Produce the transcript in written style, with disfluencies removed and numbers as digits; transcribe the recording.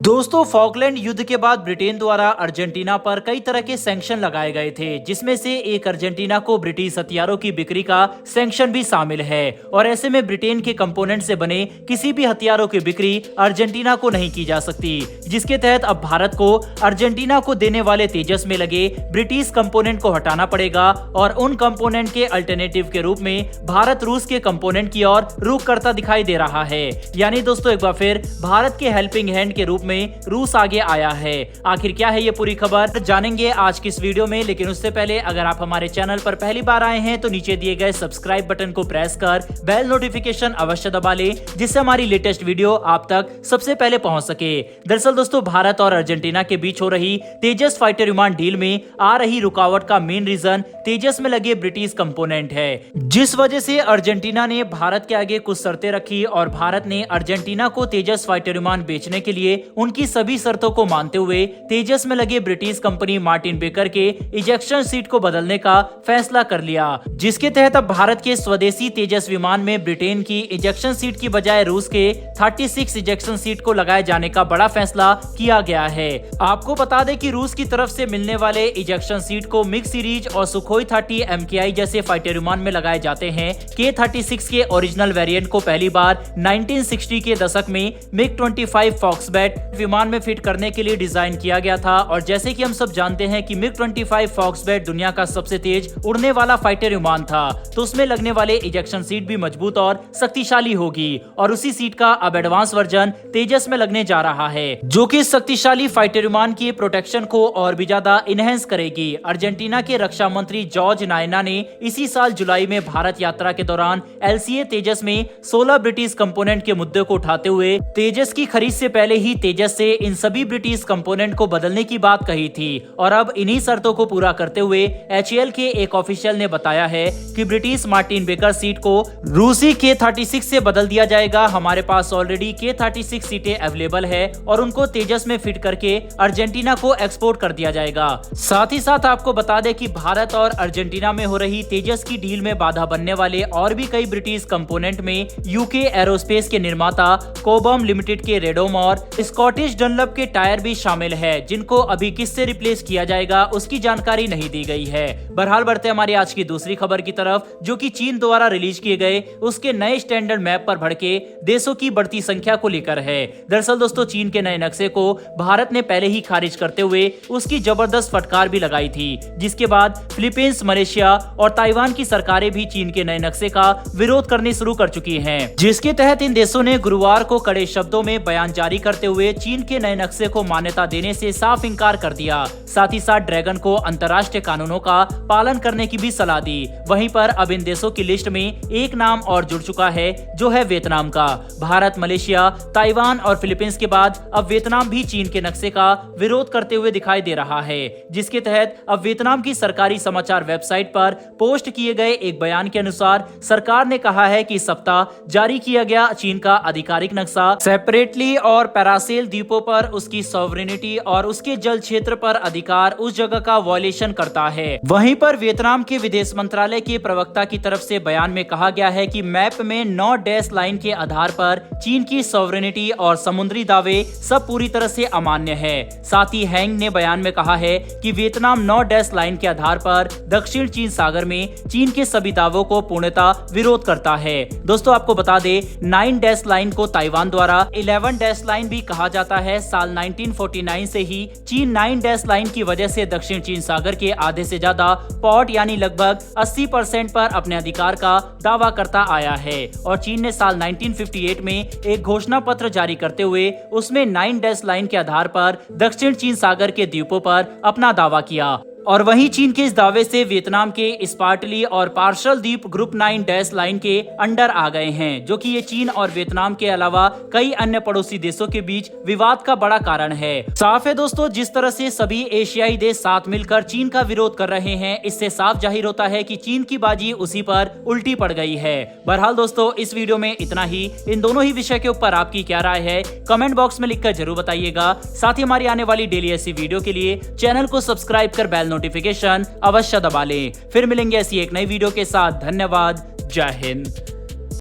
दोस्तों, फॉकलैंड युद्ध के बाद ब्रिटेन द्वारा अर्जेंटीना पर कई तरह के सैंक्शन लगाए गए थे, जिसमें से एक अर्जेंटीना को ब्रिटिश हथियारों की बिक्री का सैंक्शन भी शामिल है। और ऐसे में ब्रिटेन के कंपोनेंट से बने किसी भी हथियारों की बिक्री अर्जेंटीना को नहीं की जा सकती, जिसके तहत अब भारत को अर्जेंटीना को देने वाले तेजस में लगे ब्रिटिश कंपोनेंट को हटाना पड़ेगा और उन कंपोनेंट के अल्टरनेटिव के रूप में भारत रूस के कंपोनेंट की ओर रुख करता दिखाई दे रहा है। यानी दोस्तों, एक बार फिर भारत के हेल्पिंग हैंड के रूप में रूस आगे आया है। आखिर क्या है ये पूरी खबर, जानेंगे आज की इस वीडियो में। लेकिन उससे पहले अगर आप हमारे चैनल पर पहली बार आए हैं तो नीचे दिए गए सब्सक्राइब बटन को प्रेस कर बेल नोटिफिकेशन अवश्य दबा लें, जिससे हमारी लेटेस्ट वीडियो आप तक सबसे पहले पहुंच सके। दरअसल दोस्तों, भारत और अर्जेंटीना के बीच हो रही तेजस फाइटर विमान डील में आ रही रुकावट का मेन रीजन तेजस में लगे ब्रिटिश कंपोनेंट है, जिस वजह से अर्जेंटीना ने भारत के आगे कुछ शर्तें रखी और भारत ने अर्जेंटीना को तेजस फाइटर विमान बेचने के लिए उनकी सभी शर्तों को मानते हुए तेजस में लगे ब्रिटिश कंपनी मार्टिन बेकर के इजेक्शन सीट को बदलने का फैसला कर लिया, जिसके तहत अब भारत के स्वदेशी तेजस विमान में ब्रिटेन की इजेक्शन सीट की बजाय रूस के 36 इजेक्शन सीट को लगाए जाने का बड़ा फैसला किया गया है। आपको बता दें कि रूस की तरफ से मिलने वाले इजेक्शन सीट को मिक्स सीरीज और सुखोई 30 MKI जैसे फाइटर विमान में लगाए जाते हैं। K-36 के ओरिजिनल वेरिएंट को पहली बार 1960 के दशक में MiG-25 फॉक्सबैट विमान में फिट करने के लिए डिजाइन किया गया था। और जैसे कि हम सब जानते हैं कि MiG-25 फॉक्सबैट दुनिया का सबसे तेज उड़ने वाला फाइटर विमान था, तो उसमें लगने वाले इजेक्शन सीट भी मजबूत और शक्तिशाली होगी। और उसी सीट का अब एडवांस वर्जन तेजस में लगने जा रहा है, जो कि शक्तिशाली फाइटर विमान की प्रोटेक्शन को और भी ज्यादा इनहेंस करेगी। अर्जेंटीना के रक्षा मंत्री जॉर्ज नायना ने इसी साल जुलाई में भारत यात्रा के दौरान LCA तेजस में 16 ब्रिटिश कंपोनेंट के मुद्दे को उठाते हुए तेजस की खरीद से पहले ही तेजस से इन सभी ब्रिटिश कंपोनेंट को बदलने की बात कही थी। और अब इन्हीं शर्तों को पूरा करते हुए HAL के एक ऑफिशियल ने बताया है कि ब्रिटिश मार्टिन बेकर सीट को रूसी K-36 से बदल दिया जाएगा। हमारे पास ऑलरेडी K-36 सीटें अवेलेबल है और उनको तेजस में फिट करके अर्जेंटीना को एक्सपोर्ट कर दिया जाएगा। साथ ही साथ आपको बता दें कि भारत और अर्जेंटीना में हो रही तेजस की डील में बाधा बनने वाले और भी कई ब्रिटिश कंपोनेंट में UK एरोस्पेस के निर्माता कोबम लिमिटेड के रेडोम और स्कॉटिश डनलप के टायर भी शामिल है, जिनको अभी किससे रिप्लेस किया जाएगा उसकी जानकारी नहीं दी गई है। बहरहाल बढ़ते हमारी आज की दूसरी खबर की तरफ, जो कि चीन द्वारा रिलीज किए गए उसके नए स्टैंडर्ड मैप पर भड़के देशों की बढ़ती संख्या को लेकर है। दरअसल दोस्तों, चीन के नए नक्शे को भारत ने पहले ही खारिज करते हुए उसकी जबरदस्त फटकार भी लगाई थी, जिसके बाद फिलीपींस, मलेशिया और ताइवान की सरकारें भी चीन के नए नक्शे का विरोध करनी शुरू कर चुकी हैं, जिसके तहत इन देशों ने गुरुवार को कड़े शब्दों में बयान जारी करते हुए चीन के नए नक्शे को मान्यता देने से साफ इंकार कर दिया। साथ ही साथ ड्रैगन को अंतर्राष्ट्रीय कानूनों का पालन करने की भी सलाह दी। वहीं पर अब इन देशों की लिस्ट में एक नाम और जुड़ चुका है, जो है वियतनाम का। भारत, मलेशिया, ताइवान और फिलीपींस के बाद अब वियतनाम भी चीन के नक्शे का विरोध करते हुए दिखाई दे रहा है, जिसके तहत अब वियतनाम की सरकारी समाचार वेबसाइट पर पोस्ट किए गए एक बयान के अनुसार सरकार ने कहा है कि इस सप्ताह जारी किया गया चीन का आधिकारिक नक्शा सेपरेटली और पैरासेल द्वीपों पर उसकी सॉवरेनिटी और उसके जल क्षेत्र पर अधिकार उस जगह का वायलेशन करता है। वहीं पर वियतनाम के विदेश मंत्रालय के प्रवक्ता की तरफ से बयान में कहा गया है कि मैप में 9 डैश लाइन के आधार पर चीन की सॉवरेनिटी और समुद्री दावे सब पूरी तरह से अमान्य है। साथ ही हैंग ने बयान में कहा है कि वियतनाम 9 डैश लाइन के आधार पर दक्षिण चीन सागर में चीन के सभी दावों को पूर्णतः विरोध करता है। दोस्तों, आपको बता दे 9 डैश लाइन को ताइवान द्वारा 11 डैश लाइन भी कहा जाता है। साल 1949 से ही चीन 9 डैश लाइन की वजह से दक्षिण चीन सागर के आधे से ज्यादा पॉट यानी लगभग 80% पर अपने अधिकार का दावा करता आया है। और चीन ने साल 1958 में एक घोषणा पत्र जारी करते हुए उसमें 9 डैश लाइन के आधार पर दक्षिण चीन सागर के द्वीपों पर अपना दावा किया। और वहीं चीन के इस दावे से वियतनाम के स्पार्टली और पार्शल द्वीप ग्रुप 9 डैश लाइन के अंडर आ गए हैं, जो कि ये चीन और वियतनाम के अलावा कई अन्य पड़ोसी देशों के बीच विवाद का बड़ा कारण है। साफ है दोस्तों, जिस तरह से सभी एशियाई देश साथ मिलकर चीन का विरोध कर रहे हैं, इससे साफ जाहिर होता है कि चीन की बाजी उसी पर उल्टी पड़ गई है। बहरहाल दोस्तों, इस वीडियो में इतना ही। इन दोनों ही विषय के ऊपर आपकी क्या राय है, कमेंट बॉक्स में लिखकर जरूर बताइएगा। साथ ही हमारी आने वाली डेली ऐसी वीडियो के लिए चैनल को सब्सक्राइब कर बेल नोटिफिकेशन अवश्य दबा लें। फिर मिलेंगे ऐसी एक नई वीडियो के साथ। धन्यवाद। जय हिंद।